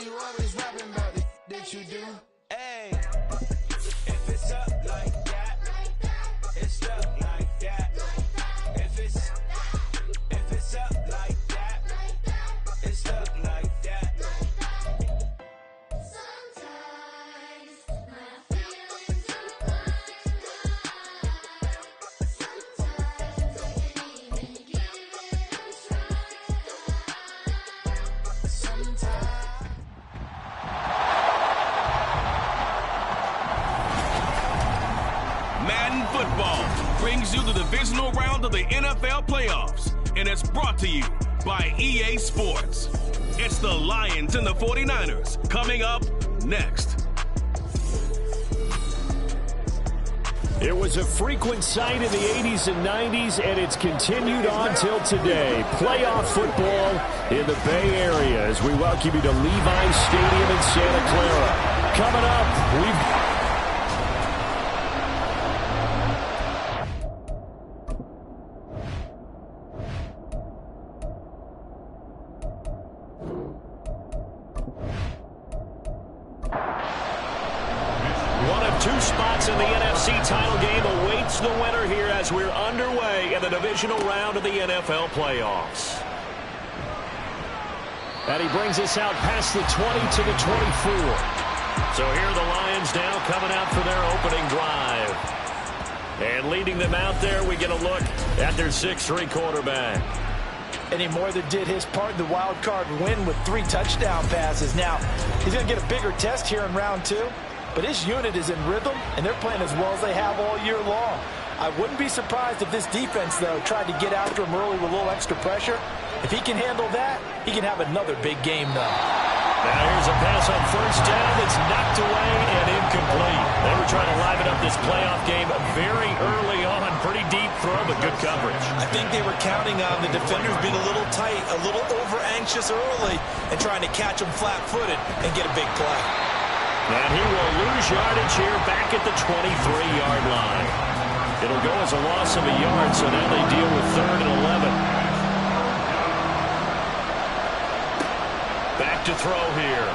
you always rapping about the that you do. Hey, if it's up like that, it's up like that. If it's up like that, it's up like that. Sometimes my feelings are blind. Sometimes I can't even give it a try. Sometimes. Madden Football brings you the divisional round of the NFL playoffs, and it's brought to you by EA Sports. It's the Lions and the 49ers coming up next. It was a frequent sight in the 80s and 90s, and it's continued on till today. Playoff football in the Bay Area as we welcome you to Levi's Stadium in Santa Clara. Coming up, we've... Two spots in the NFC title game awaits the winner here as we're underway in the divisional round of the NFL playoffs. And he brings us out past the 20 to the 24. So here are the Lions now coming out for their opening drive. And leading them out there, we get a look at their 6'3" quarterback. Any more than did his part in the wild card win with 3 touchdown passes. Now, he's going to get a bigger test here in round 2. But his unit is in rhythm, and they're playing as well as they have all year long. I wouldn't be surprised if this defense, though, tried to get after him early with a little extra pressure. If he can handle that, he can have another big game, though. Now here's a pass on first down that's knocked away and incomplete. They were trying to liven up this playoff game very early on. Pretty deep throw, but good coverage. I think they were counting on the defenders being a little tight, a little over-anxious early, and trying to catch them flat-footed and get a big play. And he will lose yardage here back at the 23-yard line. It'll go as a loss of a yard, so now they deal with 3rd and 11. Back to throw here.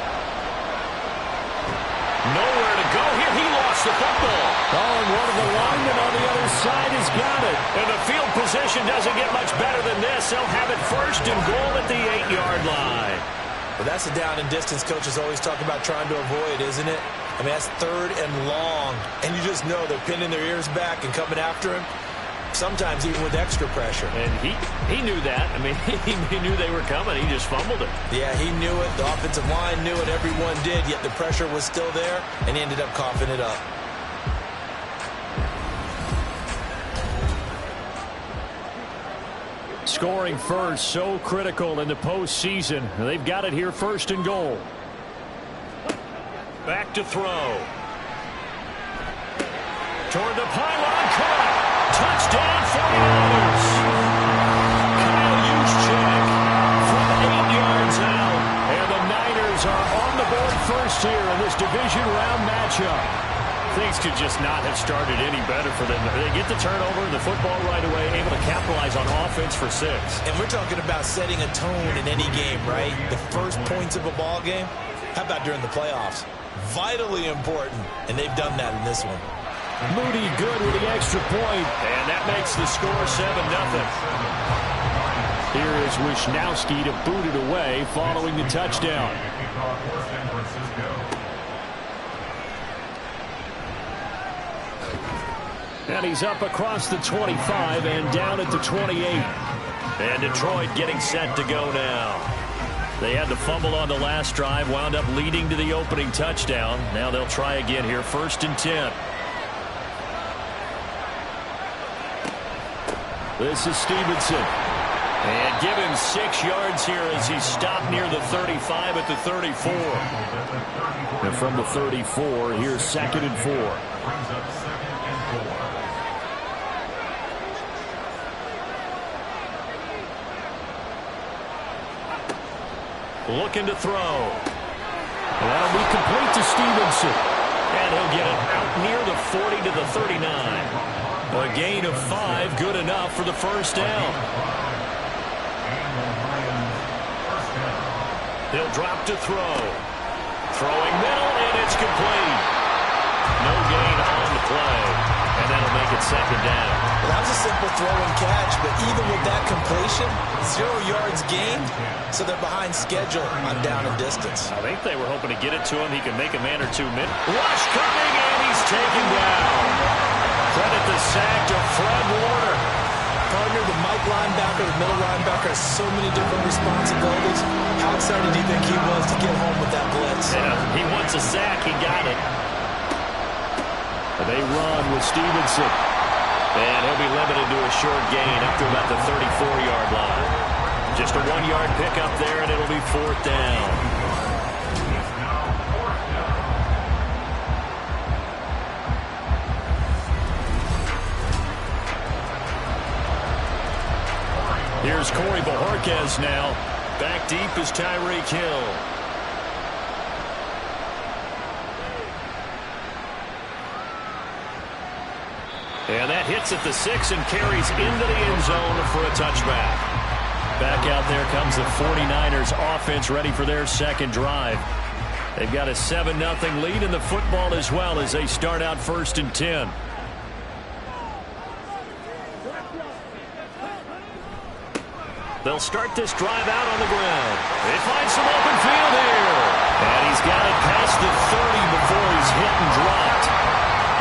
Nowhere to go here. He lost the football. Oh, and one of the linemen on the other side has got it. And the field position doesn't get much better than this. They'll have it 1st and goal at the 8-yard line. Well, that's the down and distance coaches always talk about trying to avoid, isn't it? I mean, that's 3rd and long. And you just know they're pinning their ears back and coming after him, sometimes even with extra pressure. And he knew that. I mean, he knew they were coming. He just fumbled it. Yeah, he knew it. The offensive line knew it. Everyone did, yet the pressure was still there, and he ended up coughing it up. Scoring first, so critical in the postseason. They've got it here 1st and goal. Back to throw. Toward the pylon, caught. Touchdown, 49ers. Kyle Juszczyk from 8 yards out. And the Niners are on the board first here in this division round matchup. Things could just not have started any better for them. They get the turnover, the football right away, able to capitalize on offense for 6. And we're talking about setting a tone in any game, right? The first points of a ball game. How about during the playoffs? Vitally important, and they've done that in this one. Moody good with the extra point, and that makes the score 7-0. Here is Wisnowski to boot it away following the touchdown. And he's up across the 25 and down at the 28. And Detroit getting set to go now. They had to fumble on the last drive, wound up leading to the opening touchdown. Now they'll try again here, 1st and 10. This is Stevenson. And give him 6 yards here as he's stopped near the 35 at the 34. And from the 34, here's 2nd and 4. Looking to throw. That'll be complete to Stevenson. And he'll get it out near the 40 to the 39. A gain of 5, good enough for the 1st down. He'll drop to throw. Throwing middle, and it's complete. No gain on the play, and that'll make it second down. Well, that was a simple throw and catch, but even with that completion, 0 yards gained, so they're behind schedule on down and distance. I think they were hoping to get it to him. He can make a man or two miss. Rush coming, and he's taken down. Credit the sack to Fred Warner. Partner, the Mike linebacker, the middle linebacker has so many different responsibilities. How excited do you think he was to get home with that blitz? Yeah, he wants a sack. He got it. They run with Stevenson. And he'll be limited to a short gain up to about the 34-yard line. Just a 1-yard pickup there, and it'll be 4th down. Here's Corey Bojorquez now. Back deep is Tyreek Hill. And that hits at the 6 and carries into the end zone for a touchback. Back out there comes the 49ers offense ready for their second drive. They've got a 7-0 lead in the football as well as they start out 1st and 10. They'll start this drive out on the ground. They find some open field here. And he's got it past the 30 before he's hit and dropped.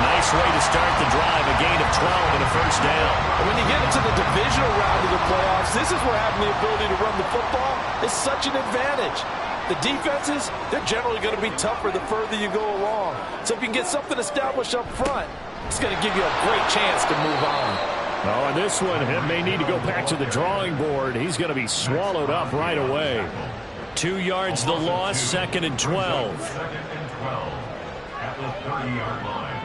Nice way to start the drive, a gain of 12 and a 1st down. And when you get into the divisional round of the playoffs, this is where having the ability to run the football is such an advantage. The defenses, they're generally going to be tougher the further you go along. So if you can get something established up front, it's going to give you a great chance to move on. Oh, and this one, it may need to go back to the drawing board. He's going to be swallowed up right away. 2 yards the loss, 2nd and 12. 2nd and 12 at the 30-yard line.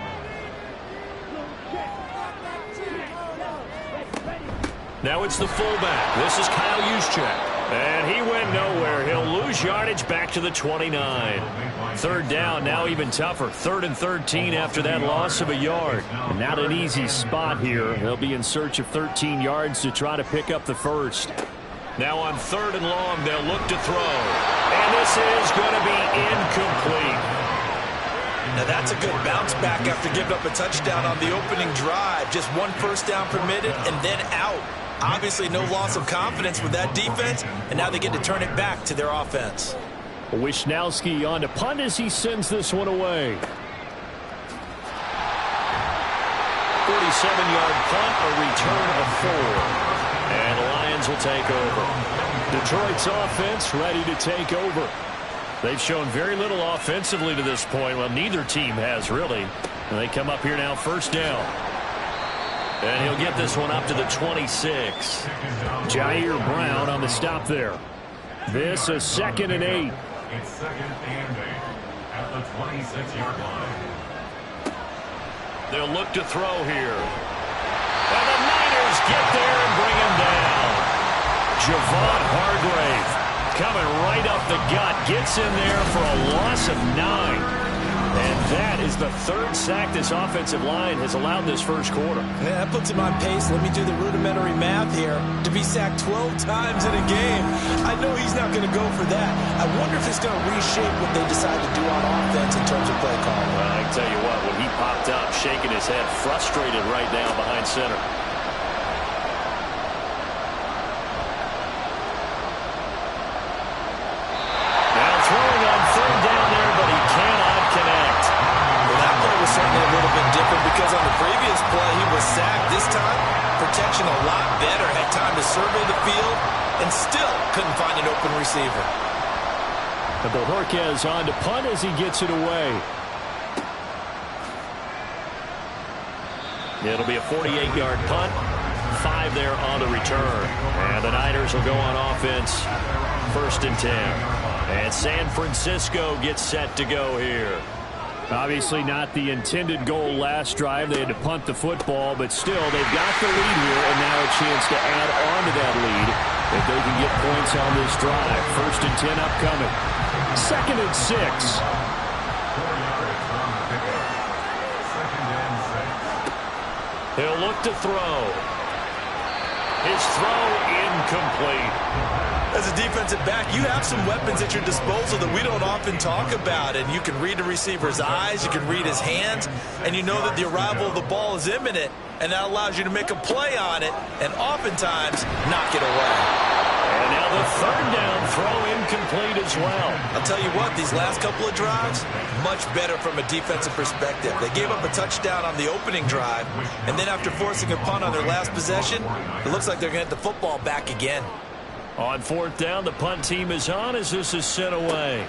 Now it's the fullback. This is Kyle Juszczyk. And he went nowhere. He'll lose yardage back to the 29. 3rd down, now even tougher. 3rd and 13 after that loss of a yard. And not an easy spot here. They'll be in search of 13 yards to try to pick up the 1st. Now on 3rd and long, they'll look to throw. And this is going to be incomplete. Now that's a good bounce back after giving up a touchdown on the opening drive. Just 1 1st down permitted and then out. Obviously no loss of confidence with that defense, and now they get to turn it back to their offense. Wisnowski on to punt as he sends this one away. 47-yard punt, a return of 4. And the Lions will take over. Detroit's offense ready to take over. They've shown very little offensively to this point. Well, neither team has really. And they come up here now 1st down. And he'll get this one up to the 26. Jair Brown on the stop there. This is 2nd and 8. It's 2nd and 8 at the 26-yard line. They'll look to throw here. And the Niners get there and bring him down. Javon Hargrave coming right up the gut. Gets in there for a loss of 9. And that is the 3rd sack this offensive line has allowed this 1st quarter. Yeah, that puts him on pace. Let me do the rudimentary math here. To be sacked 12 times in a game, I know he's not going to go for that. I wonder if it's going to reshape what they decide to do on offense in terms of play calling. Well, I can tell you what, when he popped up, shaking his head, frustrated right now behind center. Now throwing on 3rd down there, but he cannot connect. Well, that play was certainly a little bit different because on the previous play he was sacked. This time, protection a lot better. Had time to survey the field and still couldn't find an open receiver. And Bojorquez on to punt as he gets it away. It'll be a 48-yard punt. 5 there on the return. And the Niners will go on offense. 1st and 10. And San Francisco gets set to go here. Obviously not the intended goal last drive. They had to punt the football, but still they've got the lead here and now a chance to add on to that lead if they can get points on this drive. 1st and 10 upcoming. 2nd and 6. He'll look to throw. His throw incomplete. As a defensive back, you have some weapons at your disposal that we don't often talk about. And you can read the receiver's eyes, you can read his hands, and you know that the arrival of the ball is imminent, and that allows you to make a play on it and oftentimes knock it away. And now the third down throw incomplete as well. I'll tell you what, these last couple of drives, much better from a defensive perspective. They gave up a touchdown on the opening drive, and then after forcing a punt on their last possession, it looks like they're going to get the football back again. On fourth down, the punt team is on as this is sent away.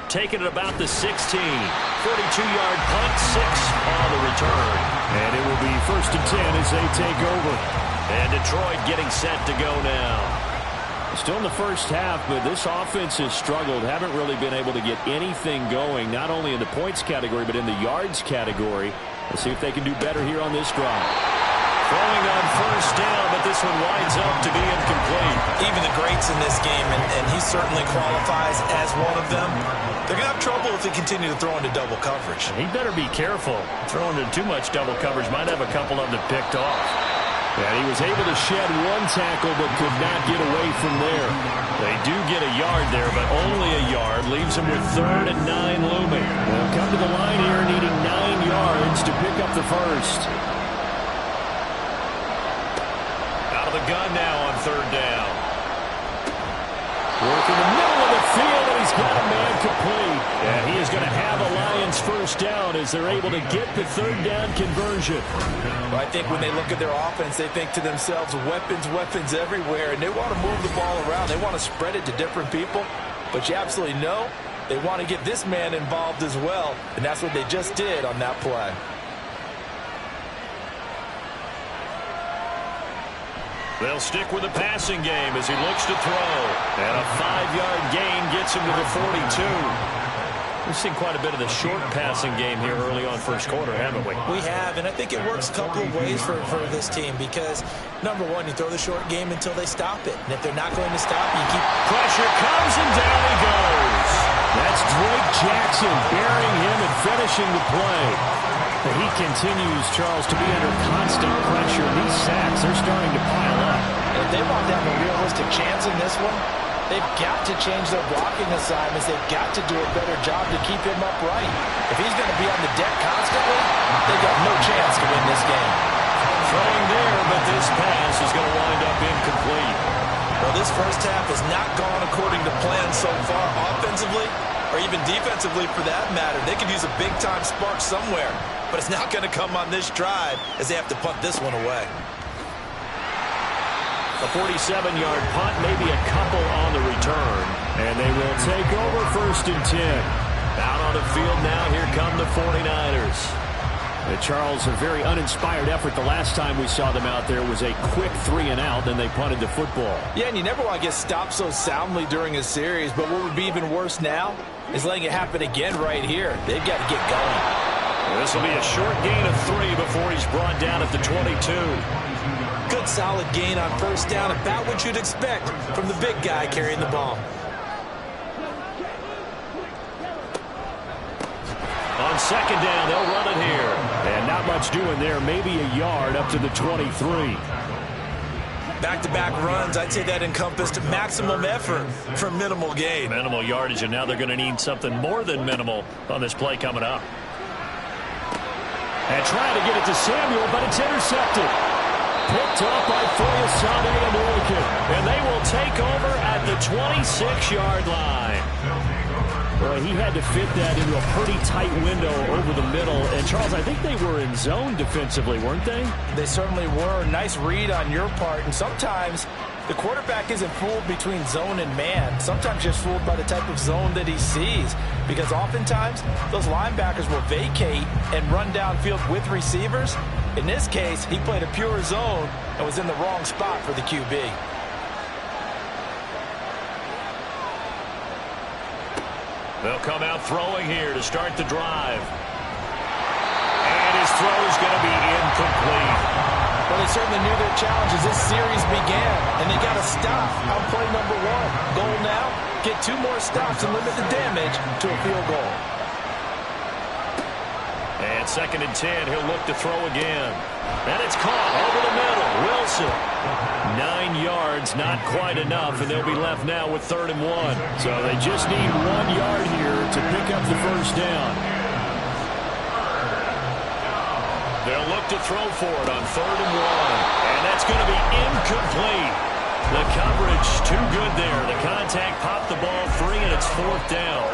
Taking it about the 16. 42-yard punt, 6 on the return. And it will be 1st and 10 as they take over. And Detroit getting set to go now. Still in the first half, but this offense has struggled. Haven't really been able to get anything going, not only in the points category, but in the yards category. Let's see if they can do better here on this drive. Throwing on first down, but this one winds up to be incomplete. Even the greats in this game, and he certainly qualifies as one of them, they're going to have trouble if they continue to throw into double coverage. He better be careful. Throwing into too much double coverage might have a couple of them picked off. And he was able to shed one tackle but could not get away from there. They do get a yard there, but only a yard. Leaves them with 3rd and 9 looming. They'll come to the line here needing 9 yards to pick up the first. Out of the gun now on 3rd down. Work in the middle of the field, and he's got a man complete. And he is going to have a Lions first down as they're able to get the 3rd down conversion. Well, I think when they look at their offense, they think to themselves, weapons, weapons everywhere, and they want to move the ball around. They want to spread it to different people, but you absolutely know they want to get this man involved as well, and that's what they just did on that play. They'll stick with the passing game as he looks to throw. And a 5-yard gain gets him to the 42. We've seen quite a bit of the short passing game here early on first quarter, haven't we? We have, and I think it works a couple of ways for this team because, number one, you throw the short game until they stop it. And if they're not going to stop, you keep... Pressure comes, and down he goes. That's Drake Jackson burying him and finishing the play. But he continues, Charles, to be under constant pressure. These sacks are starting to pile up. And if they want to have a realistic chance in this one, they've got to change their blocking assignments. They've got to do a better job to keep him upright. If he's going to be on the deck constantly, they've got no chance to win this game. Throwing there, but this pass is going to wind up incomplete. Well, this first half has not gone according to plan so far offensively, or even defensively for that matter. They could use a big-time spark somewhere, but it's not going to come on this drive as they have to punt this one away. A 47-yard punt, maybe a couple on the return. And they will take over 1st and 10. Out on the field now, here come the 49ers. Charles, a very uninspired effort. The last time we saw them out there was a quick 3-and-out, then they punted the football. Yeah, and you never want to get stopped so soundly during a series, but what would be even worse now is letting it happen again right here. They've got to get going. This will be a short gain of 3 before he's brought down at the 22. Good solid gain on first down, about what you'd expect from the big guy carrying the ball. On second down, they'll run it here. And not much doing there, maybe a yard up to the 23. Back-to-back runs, I'd say that encompassed maximum effort for minimal gain. Minimal yardage, and now they're going to need something more than minimal on this play coming up. And trying to get it to Samuel, but it's intercepted. Picked up by Foyesade and Wilkin. And they will take over at the 26-yard line. Well, he had to fit that into a pretty tight window over the middle. And, Charles, I think they were in zone defensively, weren't they? They certainly were. Nice read on your part. And sometimes the quarterback isn't fooled between zone and man. Sometimes just fooled by the type of zone that he sees. Because oftentimes, those linebackers will vacate and run downfield with receivers. In this case, he played a pure zone and was in the wrong spot for the QB. They'll come out throwing here to start the drive. And his throw is going to be incomplete. Well, they certainly knew their challenge as this series began, and they got to stop on play number 1. Goal now, get 2 more stops and limit the damage to a field goal. And On 2nd and 10, he'll look to throw again. And it's caught over the middle. Wilson. 9 yards, not quite enough, and they'll be left now with 3rd and 1. So they just need 1 yard here to pick up the first down. They'll look to throw for it on 3rd and 1. And that's going to be incomplete. The coverage too good there. The contact popped the ball free, and it's 4th down.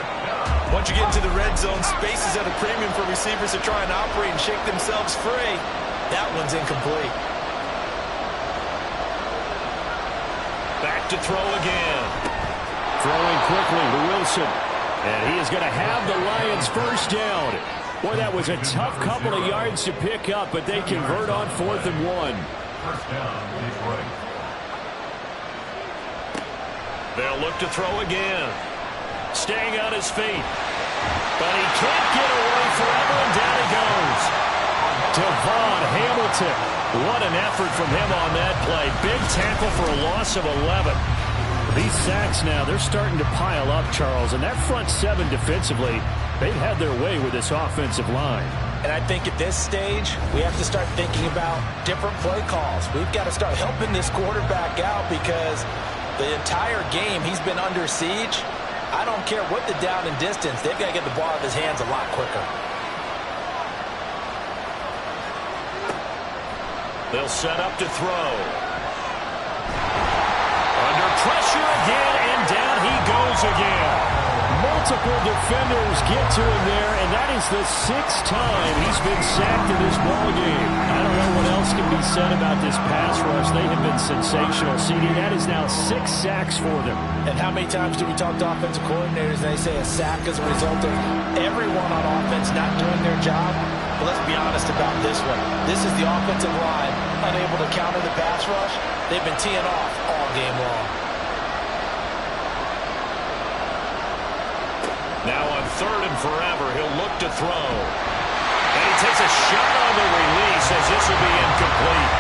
Once you get into the red zone, space is at a premium for receivers to try and operate and shake themselves free. That one's incomplete. Back to throw again. Throwing quickly to Wilson. And he is going to have the Lions first down. Boy, that was a tough couple of yards to pick up, but they convert on 4th and 1. First down, Detroit. They'll look to throw again. Staying on his feet. But he can't get away forever, and down he goes. Devon Hamilton. What an effort from him on that play. Big tackle for a loss of 11. These sacks now, they're starting to pile up, Charles. And that front 7 defensively, they've had their way with this offensive line. And I think at this stage, we have to start thinking about different play calls. We've got to start helping this quarterback out because the entire game he's been under siege. I don't care what the down and distance. They've got to get the ball out of his hands a lot quicker. They'll set up to throw. Under pressure again, and down he goes again. Multiple defenders get to him there, and that is the 6th time he's been sacked in this ballgame. I don't know what else can be said about this pass rush. They have been sensational. CD, that is now 6 sacks for them. And how many times do we talk to offensive coordinators and they say a sack is a result of everyone on offense not doing their job? But let's be honest about this one. This is the offensive line unable to counter the pass rush. They've been teeing off all game long. Now on 3rd and forever, he'll look to throw. And he takes a shot on the release as this will be incomplete.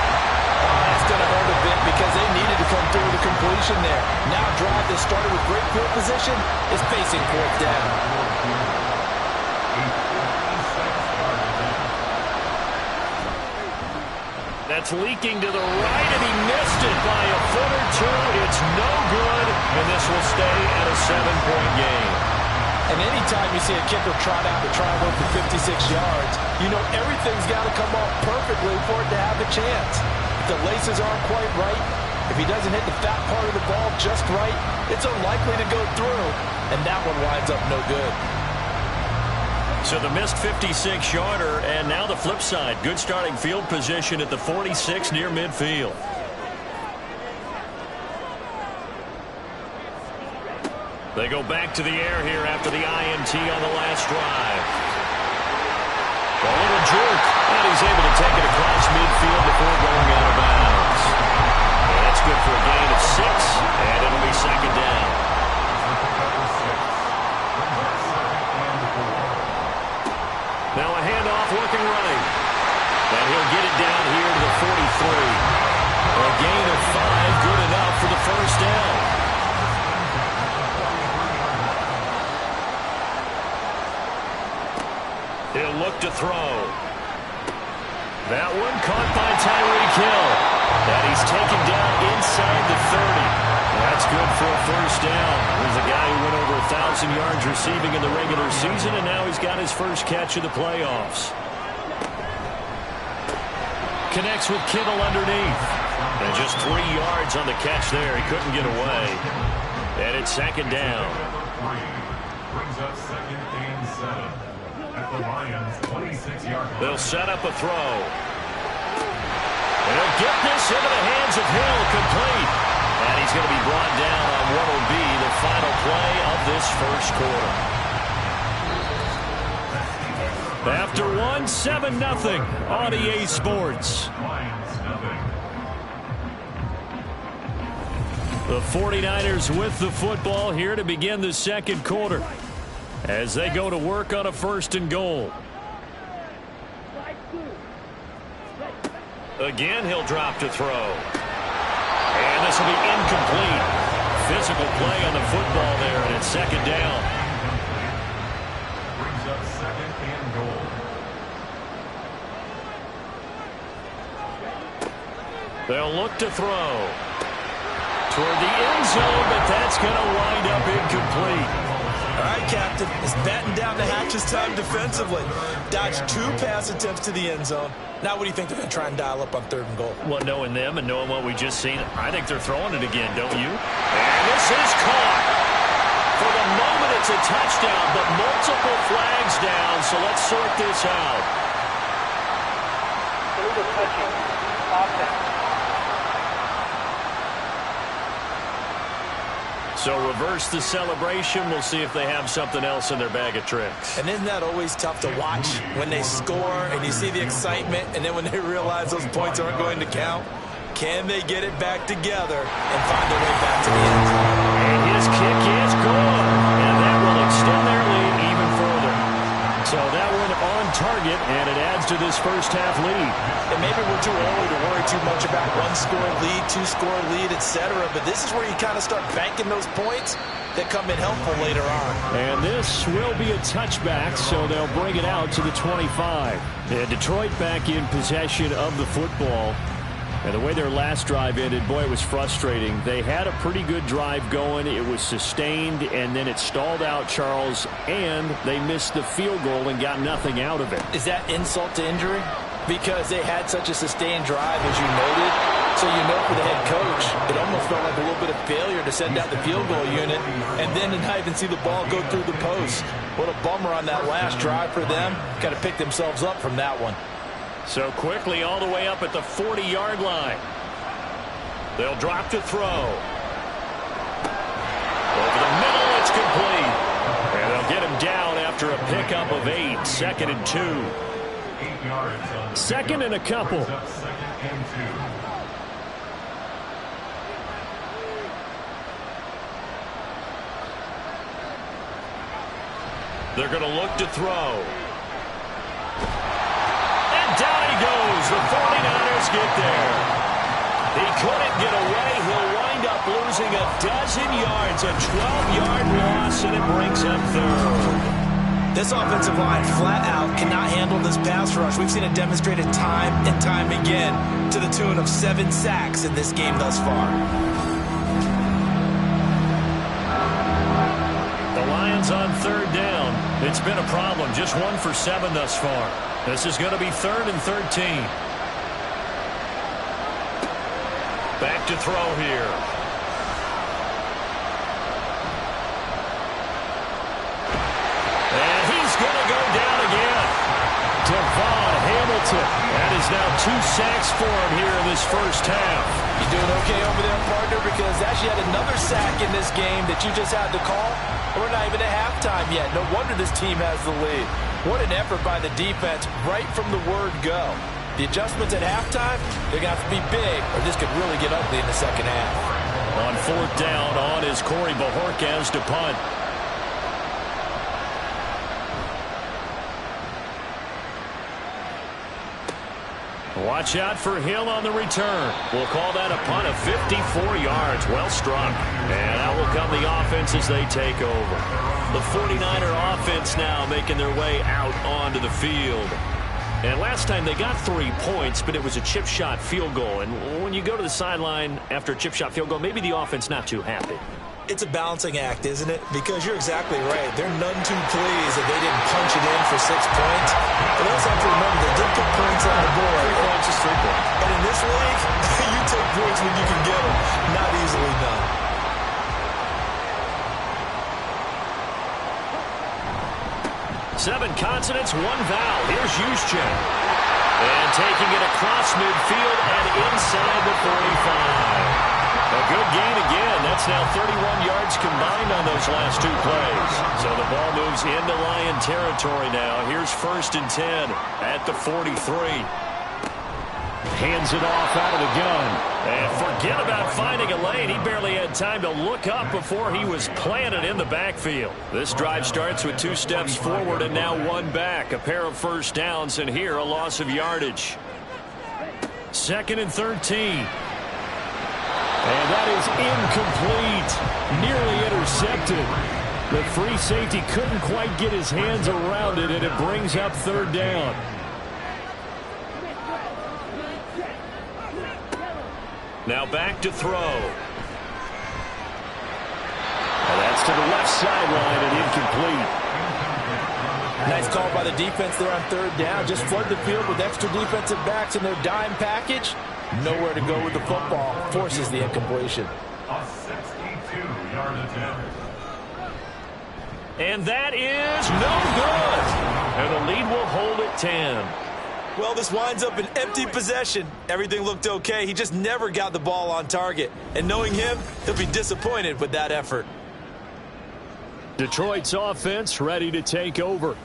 That's going to hurt a bit because they needed to come through with a completion there. Now a drive that started with great field position is facing 4th down. That's leaking to the right, and he missed it by a foot or 2. It's no good, and this will stay at a 7-point game. And anytime you see a kicker trot out to try and work for 56 yards, you know everything's got to come off perfectly for it to have a chance. If the laces aren't quite right, if he doesn't hit the fat part of the ball just right, it's unlikely to go through, and that one winds up no good. So the missed 56-yarder, and now the flip side. Good starting field position at the 46 near midfield. They go back to the air here after the INT on the last drive. A little jerk, and he's able to take it across midfield before going out of bounds. And that's good for a gain of 6, and it'll be 2nd down. Now a handoff looking right. And he'll get it down here to the 43. A gain of 5, good enough for the first down. He'll look to throw. That one caught by Tyreek Hill. And he's taken down inside the 30. That's good for a first down. There's a guy who went over 1,000 yards receiving in the regular season, and now he's got his first catch of the playoffs. Connects with Kittle underneath. And just 3 yards on the catch there. He couldn't get away. And it's 2nd down. Brings up 2nd and 7. At the Lions, 26-yard line. They'll set up a throw. And he'll get this into the hands of Hill, complete. And he's going to be brought down on what will be the final play of this first quarter. After 1, 7-0 on EA Sports. Lions, nothing. The 49ers with the football here to begin the second quarter as they go to work on a 1st and goal. Again, he'll drop to throw. And this will be incomplete. Physical play on the football there, and it's 2nd down. Brings up 2nd and goal. They'll look to throw toward the end zone, but that's going to wind up incomplete. All right, Captain. It's batten down the hatches time defensively. Dodged 2 pass attempts to the end zone. Now what do you think they're going to try and dial up on 3rd and goal? Well, knowing them and knowing what we just seen, I think they're throwing it again, don't you? And this is caught. For the moment, it's a touchdown, but multiple flags down, so let's sort this out. Illegal touching. Offense. So reverse the celebration. We'll see if they have something else in their bag of tricks. And isn't that always tough to watch when they score and you see the excitement, and then when they realize those points aren't going to count? Can they get it back together and find their way back to the end zone? And his kick is good. And that will extend their lead even further. So that one on target, and it adds to this first half lead. And maybe we're too early to worry too much about 1-score lead, 2-score lead, etc. But this is where you kind of start banking those points that come in helpful later on. And this will be a touchback, so they'll bring it out to the 25. And Detroit back in possession of the football. And the way their last drive ended, boy, it was frustrating. They had a pretty good drive going. It was sustained, and then it stalled out, Charles, and they missed the field goal and got nothing out of it. Is that insult to injury? Because they had such a sustained drive, as you noted. So you know for the head coach, it almost felt like a little bit of failure to send out the field goal unit and then to not even see the ball go through the post. What a bummer on that last drive for them. Got to pick themselves up from that one. So quickly all the way up at the 40-yard line. They'll drop to throw. Over the middle, it's complete. And they'll get him down after a pickup of 8. 2nd and 2. 8 yards on 2nd and a couple. 2nd and 2. They're going to look to throw. And down he goes. The 49ers get there. He couldn't get away. He'll wind up losing a dozen yards. A 12-yard loss, and it brings him 3rd. This offensive line flat out cannot handle this pass rush. We've seen it demonstrated time and time again to the tune of 7 sacks in this game thus far. The Lions on 3rd down. It's been a problem. Just 1 for 7 thus far. This is going to be 3rd and 13. Back to throw here. And he's going to go down again. Devon Hamilton. That is now 2 sacks for him here in this first half. You doing okay over there, partner? Because actually had another sack in this game that you just had to call. We're not even at halftime yet. No wonder this team has the lead. What an effort by the defense right from the word go. The adjustments at halftime, they're going to have to be big, or this could really get ugly in the second half. On 4th down, on is Corey Bajorquez to punt. Watch out for Hill on the return. We'll call that a punt of 54 yards. Well struck. And out will come the offense as they take over. The 49er offense now making their way out onto the field. And last time they got 3 points, but it was a chip shot field goal. And when you go to the sideline after a chip shot field goal, maybe the offense not too happy. It's a balancing act, isn't it? Because you're exactly right. They're none too pleased that they didn't punch it in for 6 points. But also have to remember they did put points on the board. 3 points is 3 points. And in this league, you take points when you can get them. Not easily done. Seven consonants, 1 vowel. Here's Juszczyk. And taking it across midfield and inside the 45. A good gain again. That's now 31 yards combined on those last 2 plays. So the ball moves into Lion territory now. Here's 1st and 10 at the 43. Hands it off out of the gun. And forget about finding a lane. He barely had time to look up before he was planted in the backfield. This drive starts with 2 steps forward and now 1 back. A pair of first downs, and here a loss of yardage. 2nd and 13. And that is incomplete. Nearly intercepted. The free safety couldn't quite get his hands around it, and it brings up 3rd down. Now back to throw. And that's to the left sideline and incomplete. Nice call by the defense there on third down. Just flood the field with extra defensive backs in their dime package. Nowhere to go with the football. Forces the incompletion. A 62-yard attempt. And that is no good. And the lead will hold at 10. Well, this winds up an empty possession. Everything looked okay. He just never got the ball on target. And knowing him, he'll be disappointed with that effort. Detroit's offense ready to take over.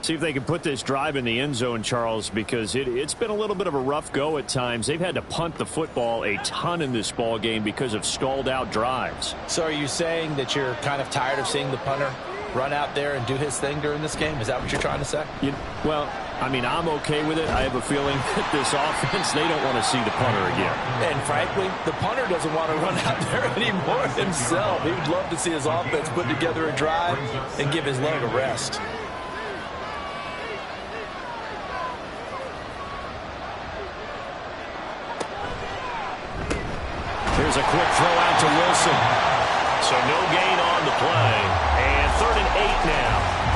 See if they can put this drive in the end zone, Charles, because it's been a little bit of a rough go at times. They've had to punt the football a ton in this ball game because of stalled out drives. So are you saying that you're kind of tired of seeing the punter run out there and do his thing during this game? Is that what you're trying to say? Well, I mean, I'm okay with it. I have a feeling that this offense, they don't want to see the punter again. And frankly, the punter doesn't want to run out there anymore himself. He would love to see his offense put together a drive and give his leg a rest. Here's a quick throw out to Wilson. So no gain on the play. And 3rd and 8 now.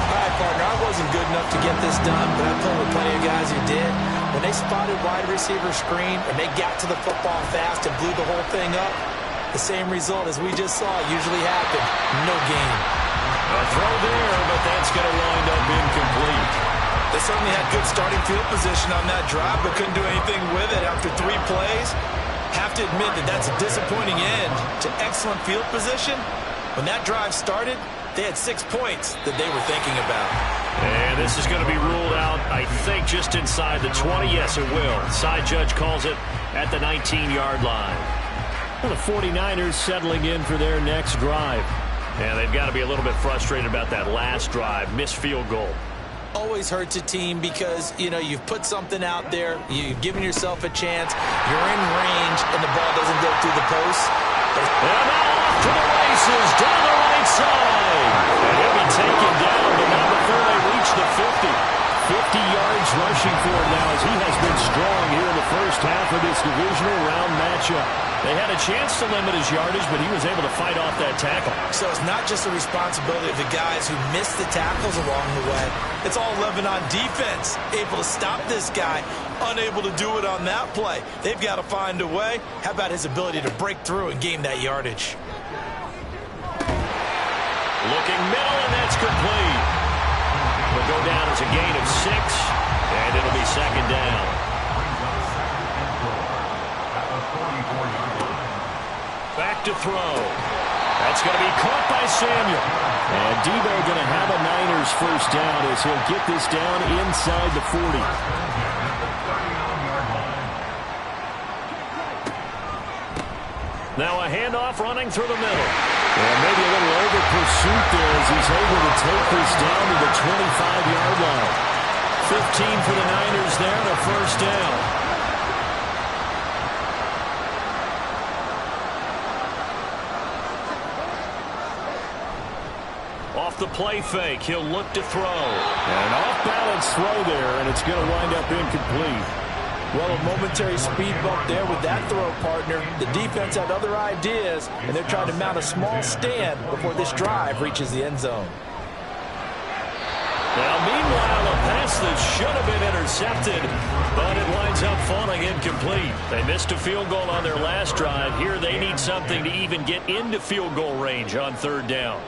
All right, partner, I wasn't good enough to get this done, but I played with plenty of guys who did. When they spotted wide receiver screen and they got to the football fast and blew the whole thing up, the same result as we just saw usually happened. No gain. A throw there, but that's going to wind up incomplete. They certainly had good starting field position on that drive, but couldn't do anything with it after 3 plays. Have to admit that that's a disappointing end to excellent field position. When that drive started, they had 6 points that they were thinking about. And this is going to be ruled out, I think, just inside the 20. Yes, it will. Side judge calls it at the 19-yard line. Well, the 49ers settling in for their next drive. And they've got to be a little bit frustrated about that last drive, missed field goal. Always hurts a team because, you know, you've put something out there, you've given yourself a chance, you're in range, and the ball doesn't go through the post. And now off to the races, down the right side. And he'll be taken down, but not before they reach the 50. 50 yards rushing for him now as he has been strong here in the first half of this divisional round matchup. They had a chance to limit his yardage, but he was able to fight off that tackle. So it's not just the responsibility of the guys who missed the tackles along the way. It's all 11 on defense, able to stop this guy, unable to do it on that play. They've got to find a way. How about his ability to break through and gain that yardage? Looking middle, and that's complete. Will go down as a gain of 6, and it'll be 2nd down. Back to throw. That's going to be caught by Samuel. And Debo going to have a Niners first down as he'll get this down inside the 40. Now a handoff running through the middle. And maybe a little over pursuit there as he's able to take this down to the 25-yard line. 15 for the Niners there, and a first down. Off the play fake, he'll look to throw. And an off-balance throw there, and it's going to wind up incomplete. Well, a momentary speed bump there with that throw, partner. The defense had other ideas, and they're trying to mount a small stand before this drive reaches the end zone. Now, meanwhile, a pass that should have been intercepted, but it winds up falling incomplete. They missed a field goal on their last drive. Here they need something to even get into field goal range on 3rd down.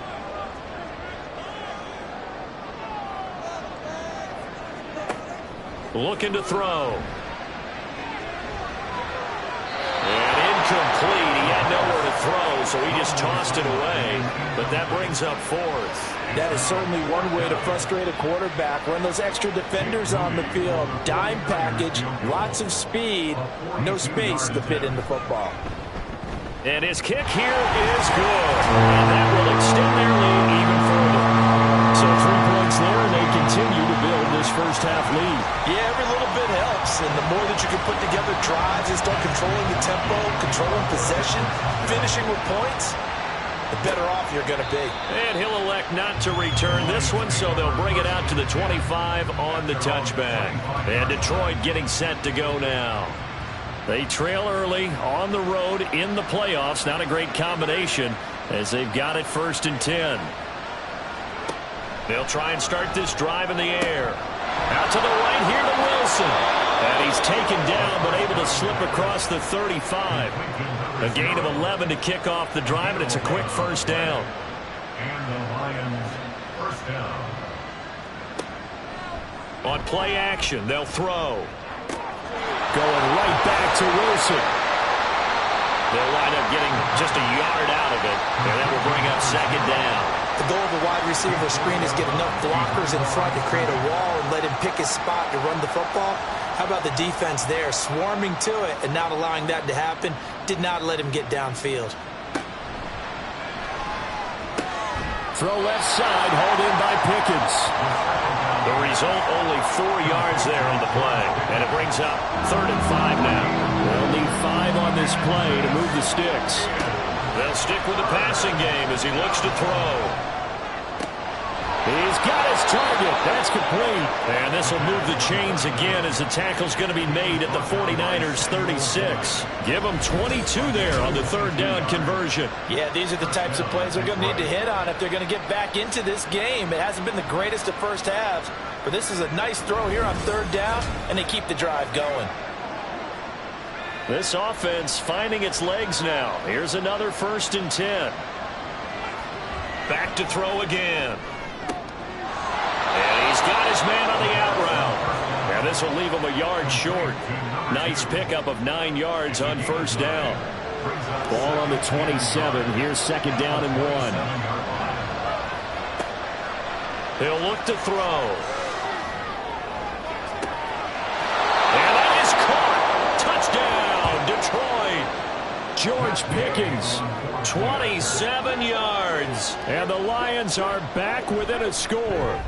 Looking to throw. And incomplete. He had nowhere to throw, so he just tossed it away. But that brings up 4th. That is certainly one way to frustrate a quarterback. Run those extra defenders on the field. Dime package, lots of speed, no space to fit in the football. And his kick here is good. And that will extend their lead even further. So 3 points there, and they continue to build this first half lead. Yeah, every little bit helps. And the more that you can put together drives and start controlling the tempo, controlling possession, finishing with points, the better off you're going to be. And he'll elect not to return this one, so they'll bring it out to the 25 on the touchback. And Detroit getting set to go now. They trail early on the road in the playoffs. Not a great combination as they've got it 1st and 10. They'll try and start this drive in the air. Out to the right here to Wilson. And he's taken down but able to slip across the 35. A gain of 11 to kick off the drive, and it's a quick 1st down. And the Lions, 1st down. On play action, they'll throw. Going right back to Wilson. They'll wind up getting just a yard out of it, and that will bring up 2nd down. The goal of a wide receiver screen is get enough blockers in front to create a wall and let him pick his spot to run the football. How about the defense there, swarming to it and not allowing that to happen? Did not let him get downfield. Throw left side, hauled in by Pickens. The result, only 4 yards there on the play. And it brings up 3rd and 5 now. They'll need 5 on this play to move the sticks. They'll stick with the passing game as he looks to throw. He's got his target. That's complete. And this will move the chains again as the tackle's going to be made at the 49ers 36. Give them 22 there on the 3rd down conversion. Yeah, these are the types of plays they're going to need to hit on if they're going to get back into this game. It hasn't been the greatest of first halves, but this is a nice throw here on 3rd down, and they keep the drive going. This offense finding its legs now. Here's another 1st and 10. Back to throw again. And he's got his man on the out route. And this will leave him a yard short. Nice pickup of 9 yards on 1st down. Ball on the 27. Here's 2nd down and 1. He'll look to throw. And that is caught. Touchdown, Detroit. George Pickens, 27 yards. And the Lions are back within a score.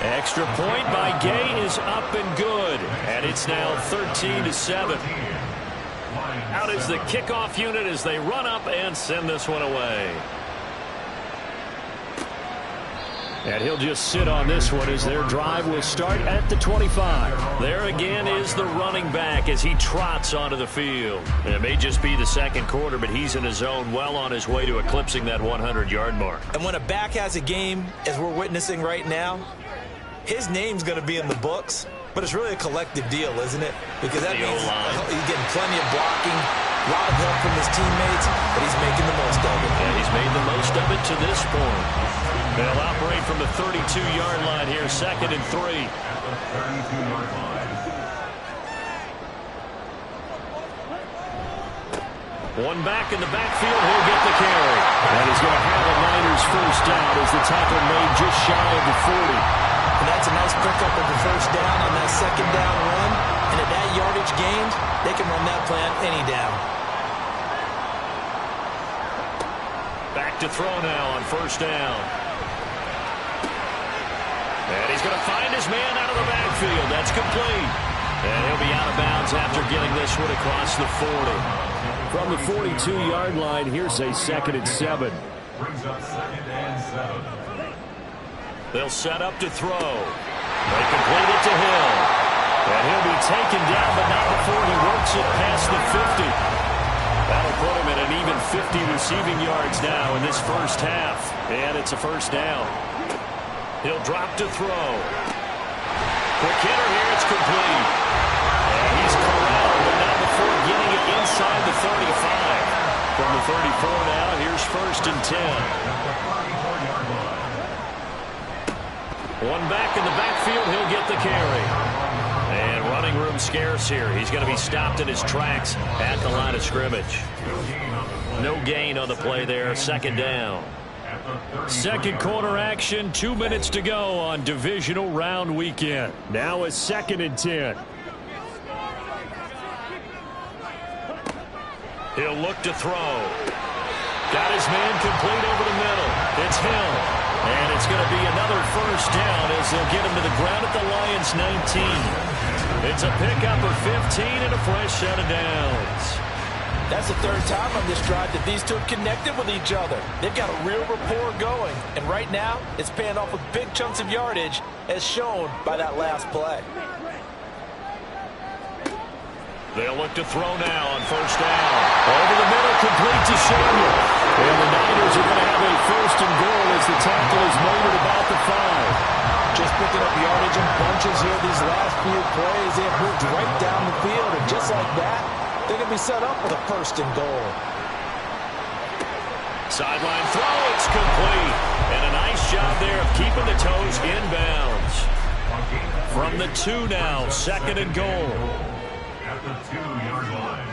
Extra point by Gay is up and good. And it's now 13-7. Out is the kickoff unit as they run up and send this one away. And he'll just sit on this one as their drive will start at the 25. There again is the running back as he trots onto the field. It may just be the 2nd quarter, but he's in his zone, well on his way to eclipsing that 100-yard mark. And when a back has a game, as we're witnessing right now, his name's going to be in the books, but it's really a collective deal, isn't it? Because that means he's getting plenty of blocking, a lot of help from his teammates, but he's making the most of it. And he's made the most of it to this point. They'll operate from the 32-yard line here, 2nd and 3. At the 32-yard line. One back in the backfield, he'll get the carry. And he's going to have a Niners 1st down as the tackle made just shy of the 40. And that's a nice pickup of the 1st down on that 2nd down run. And at that yardage gained, they can run that play on any down. Back to throw now on 1st down. And he's going to find his man out of the backfield. That's complete. And he'll be out of bounds after getting this one across the 40. From the 42-yard line, here's a 2nd and 7. Brings up 2nd and 7. They'll set up to throw. They complete it to Hill. And he'll be taken down, but not before he works it past the 50. That'll put him at an even 50 receiving yards now in this 1st half. And it's a 1st down. He'll drop to throw. Quick hitter here, it's complete. And he's corralled, but not before getting it inside the 35. From the 34 now, here's 1st and 10. One back in the backfield, he'll get the carry. And running room scarce here. He's going to be stopped in his tracks at the line of scrimmage. No gain on the play there, 2nd down. 2nd quarter action, 2 minutes to go on divisional round weekend. Now it's 2nd and 10. He'll look to throw. Got his man complete over the middle. It's Hill. And it's going to be another 1st down as they'll get him to the ground at the Lions 19. It's a pickup of 15 and a fresh set of downs. That's the 3rd time on this drive that these two have connected with each other. They've got a real rapport going. And right now, it's paying off with big chunks of yardage as shown by that last play. They'll look to throw now on first down. Over the middle, complete to Samuel. And the Niners are going to have a first and goal as the tackle is made at about the 5. Just picking up yardage in bunches here these last few plays. They have moved right down the field, and just like that, they're going to be set up with a first and goal. Sideline throw, it's complete. And a nice job there of keeping the toes inbounds. From the 2 now, second and goal. At the 2-yard line.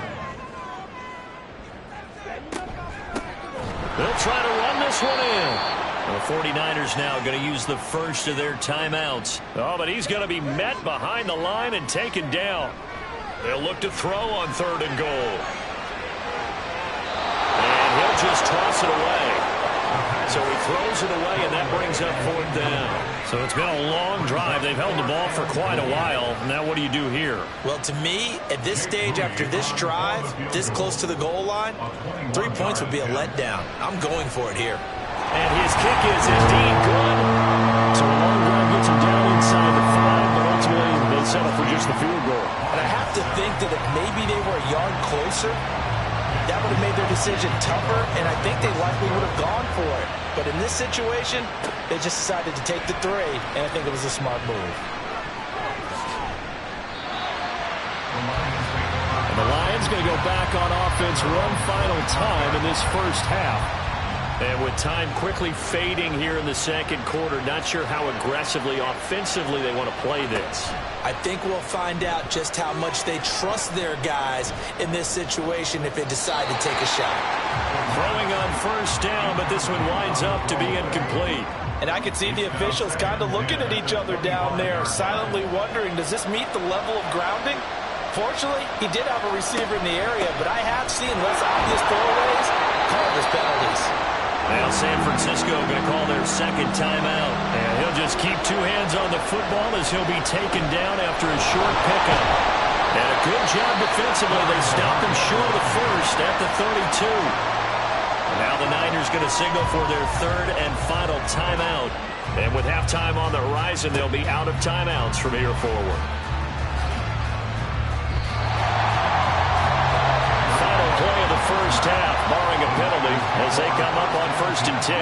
They'll try to run this one in. The 49ers now going to use the first of their timeouts. Oh, but he's going to be met behind the line and taken down. They'll look to throw on third and goal. And he'll just toss it away. So he throws it away, and that brings up fourth down. So it's been a long drive. They've held the ball for quite a while. Now what do you do here? Well, to me, at this stage after this drive, this close to the goal line, 3 points would be a letdown. I'm going for it here. And his kick is indeed good. So a long drive gets him down inside the 5, but ultimately they settle for just the field goal. And I have to think that if maybe they were a yard closer, that would have made their decision tougher, and I think they likely would have gone for it. But in this situation, they just decided to take the 3, and I think it was a smart move. And the Lions going to go back on offense one final time in this first half. And with time quickly fading here in the second quarter, not sure how aggressively, offensively they want to play this. I think we'll find out just how much they trust their guys in this situation if they decide to take a shot. Throwing on first down, but this one winds up to be incomplete. And I can see the officials kind of looking at each other down there, silently wondering, does this meet the level of grounding? Fortunately, he did have a receiver in the area, but I have seen less obvious throwaways called as penalties. Now San Francisco going to call their second timeout. And he'll just keep 2 hands on the football as he'll be taken down after a short pickup. And a good job defensively. They stopped him short of the first at the 32. Now the Niners going to signal for their third and final timeout. And with halftime on the horizon, they'll be out of timeouts from here forward. Final play of the first half, barring a penalty, as they come up on 1st and 10.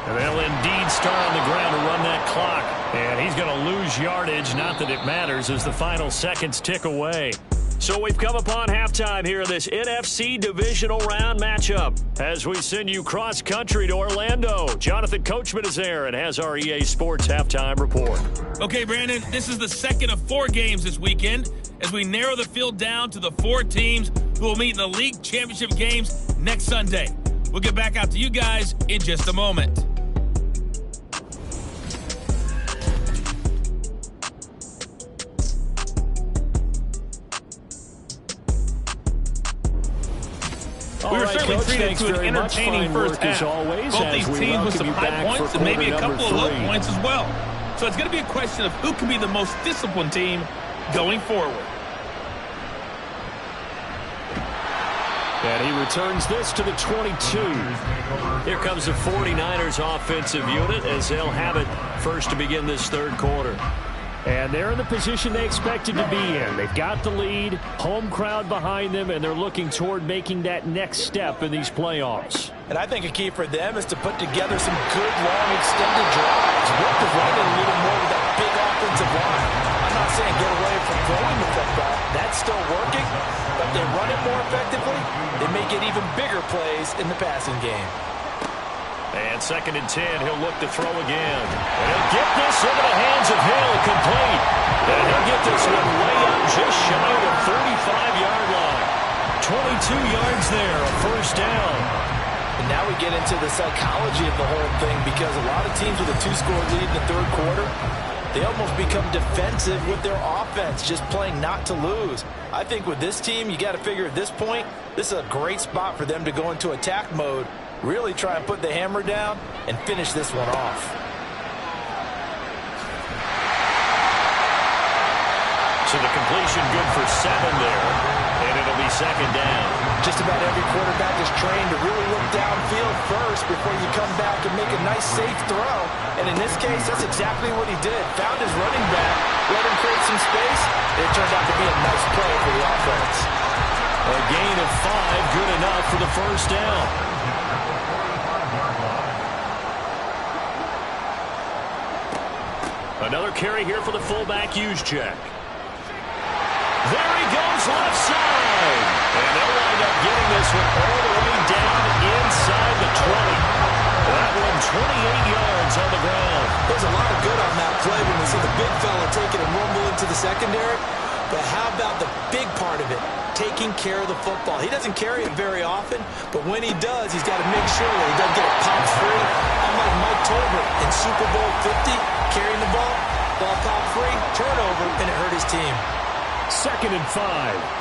And they'll indeed start on the ground to run that clock. And he's going to lose yardage, not that it matters, as the final seconds tick away. So we've come upon halftime here in this NFC Divisional Round matchup. As we send you cross-country to Orlando, Jonathan Coachman is there and has our EA Sports Halftime Report. Okay, Brandon, this is the second of 4 games this weekend as we narrow the field down to the 4 teams who will meet in the league championship games next Sunday. We'll get back out to you guys in just a moment. We were certainly treated to an entertaining first half. Both these teams with some high points and maybe a couple of low points as well. So it's going to be a question of who can be the most disciplined team going forward. And he returns this to the 22. Here comes the 49ers offensive unit as they'll have it first to begin this third quarter. And they're in the position they expected to be in. They've got the lead, home crowd behind them, and they're looking toward making that next step in these playoffs. And I think a key for them is to put together some good, long, extended drives. Work the running a little more with that big offensive line. I'm not saying get away from throwing the football. That's still working. But they run it more effectively, they may get even bigger plays in the passing game. And 2nd and 10, he'll look to throw again. And he'll get this into the hands of Hill, complete. And he'll get this one way up just shy of the 35-yard line. 22 yards there, a first down. And now we get into the psychology of the whole thing, because a lot of teams with a 2-score lead in the third quarter, they almost become defensive with their offense, just playing not to lose. I think with this team, you got to figure at this point, this is a great spot for them to go into attack mode, really try and put the hammer down and finish this one off. So the completion good for 7 there, and it'll be 2nd down. Just about every quarterback is trained to really look downfield first before you come back and make a nice, safe throw. And in this case, that's exactly what he did. Found his running back, let him create some space. It turned out to be a nice play for the offense. A gain of 5, good enough for the first down. Another carry here for the fullback Juszczyk. There he goes left side. And they'll wind up getting this one all the way down inside the 20. That one 28 yards on the ground. There's a lot of good on that play when we see the big fella take it and rumble into the secondary. But how about the big part of it, taking care of the football? He doesn't carry it very often, but when he does, he's got to make sure that he doesn't get it popped free. Unlike Mike Tolbert in Super Bowl 50, carrying the ball popped free, turnover, and it hurt his team. 2nd and 5.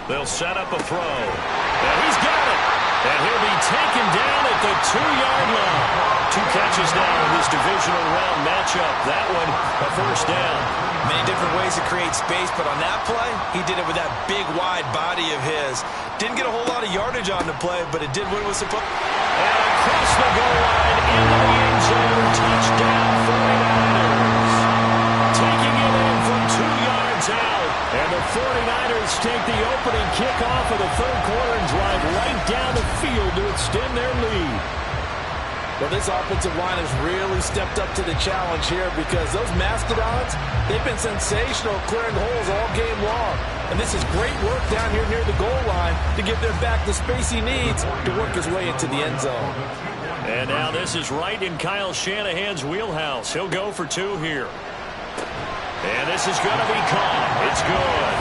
They'll set up a throw. And he's got it. And he'll be taken down at the 2-yard line. 2 catches now in this divisional round matchup. That one, a first down. Many different ways to create space, but on that play, he did it with that big, wide body of his. Didn't get a whole lot of yardage on the play, but it did what it was supposed to. And across the goal line into the end zone. Touchdown, 49ers. Taking it in from 2 yards out. And the 49ers take the opening kickoff of the third quarter and drive right down the field to extend their lead. Well, this offensive line has really stepped up to the challenge here because those Mastodons, they've been sensational clearing holes all game long. And this is great work down here near the goal line to give their back the space he needs to work his way into the end zone. And now this is right in Kyle Shanahan's wheelhouse. He'll go for 2 here. And this is going to be caught. It's good.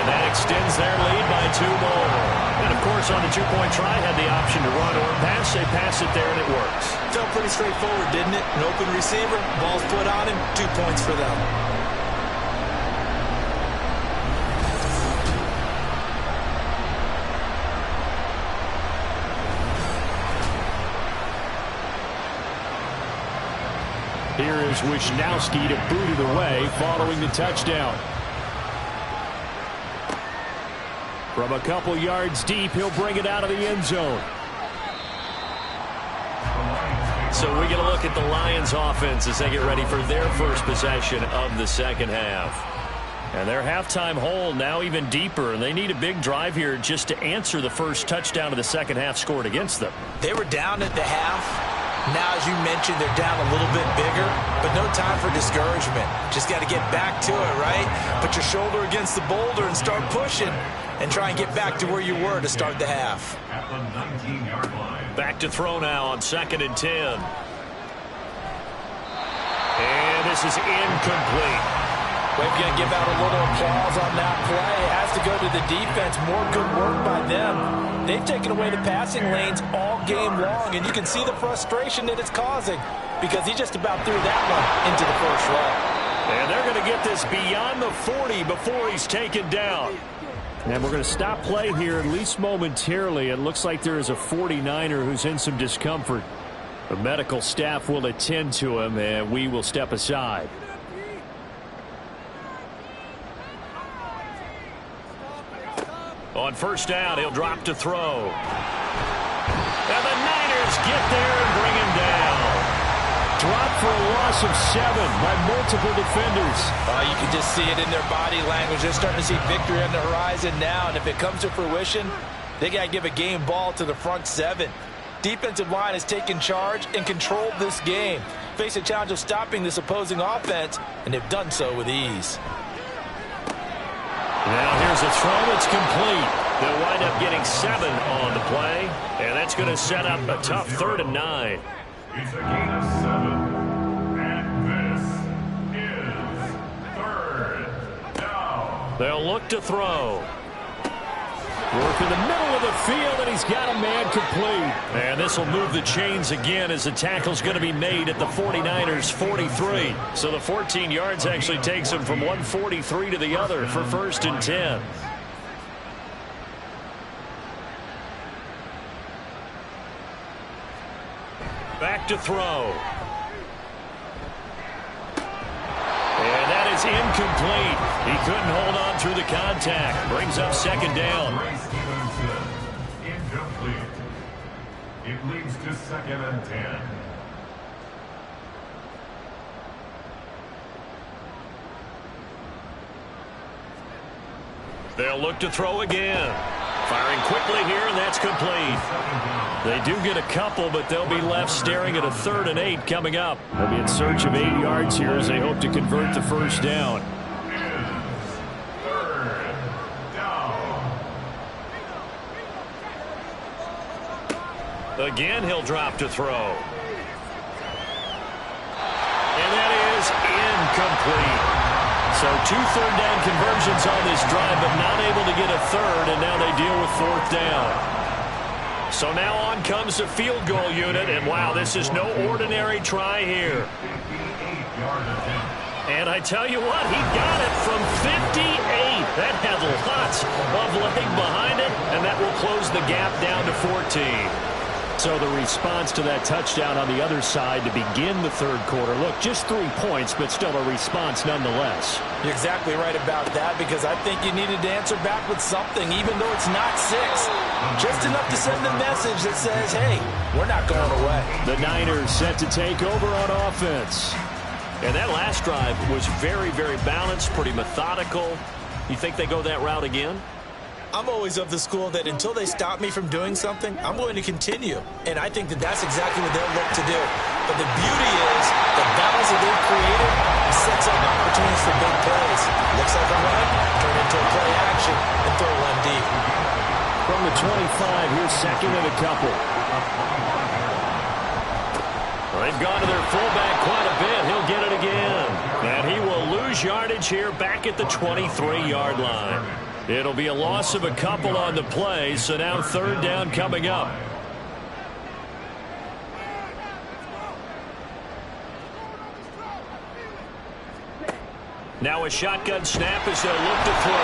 And that extends their lead by 2 more. And, of course, on the 2-point try, had the option to run or pass. They pass it there, and it works. Felt pretty straightforward, didn't it? An open receiver, ball's put on him, 2 points for them. Here is Wisnowski to boot it away following the touchdown. From a couple yards deep, he'll bring it out of the end zone. So we get a look at the Lions offense as they get ready for their first possession of the second half. And their halftime hole now even deeper, and they need a big drive here just to answer the first touchdown of the second half scored against them. They were down at the half. Now, as you mentioned, they're down a little bit bigger, but no time for discouragement. Just got to get back to it, right? Put your shoulder against the boulder and start pushing and try and get back to where you were to start the half. At the 19-yard line. Back to throw now on 2nd and 10. And this is incomplete. We're going to give out a little applause on that play. It has to go to the defense. More good work by them. They've taken away the passing lanes all game long, and you can see the frustration that it's causing because he just about threw that one into the first row. And they're going to get this beyond the 40 before he's taken down. And we're going to stop play here, at least momentarily. It looks like there is a 49er who's in some discomfort. The medical staff will attend to him, and we will step aside. On first down, he'll drop to throw. And the Niners get there and bring him down. Drop for a loss of 7 by multiple defenders. You can just see it in their body language. They're starting to see victory on the horizon now, and if it comes to fruition, they got to give a game ball to the front 7. Defensive line has taken charge and controlled this game. Face a challenge of stopping this opposing offense, and they've done so with ease. Now here's a throw. It's complete. They'll wind up getting 7 on the play, and that's going to set up a tough 3rd and 9. It's a gain of 7. And this is 3rd down. They'll look to throw. Work in the middle of the field, and he's got a man complete. And this will move the chains again as the tackle's going to be made at the 49ers' 43. So the 14 yards actually takes him from 143 to the other for 1st and 10. Back to throw. And that is incomplete. He couldn't hold on through the contact. Brings up 2nd down. Incomplete. It leads to 2nd and 10. They'll look to throw again. Firing quickly here, and that's complete. They do get a couple, but they'll be left staring at a 3rd and 8 coming up. They'll be in search of 8 yards here as they hope to convert the first down. Again, he'll drop to throw. And that is incomplete. So 2 third-down conversions on this drive, but not able to get a 3rd, and now they deal with 4th down. So now on comes the field goal unit, and wow, this is no ordinary try here. And I tell you what, he got it from 58. That had lots of leg behind it, and that will close the gap down to 14. So the response to that touchdown on the other side to begin the 3rd quarter. Look, just 3 points, but still a response nonetheless. You're exactly right about that, because I think you needed to answer back with something, even though it's not 6. Just enough to send a message that says, hey, we're not going away. The Niners set to take over on offense. And that last drive was very, very balanced, pretty methodical. You think they go that route again? I'm always of the school that until they stop me from doing something, I'm going to continue. And I think that that's exactly what they'll look to do. But the beauty is the balance that they've created sets up opportunities for big plays. Looks like a run, turn into a play action, and throw one deep. From the 25, here's 2nd and a couple. They've gone to their fullback quite a bit. He'll get it again. And he will lose yardage here back at the 23-yard line. It'll be a loss of a couple on the play, so now 3rd down coming up. Now a shotgun snap as they'll look to throw.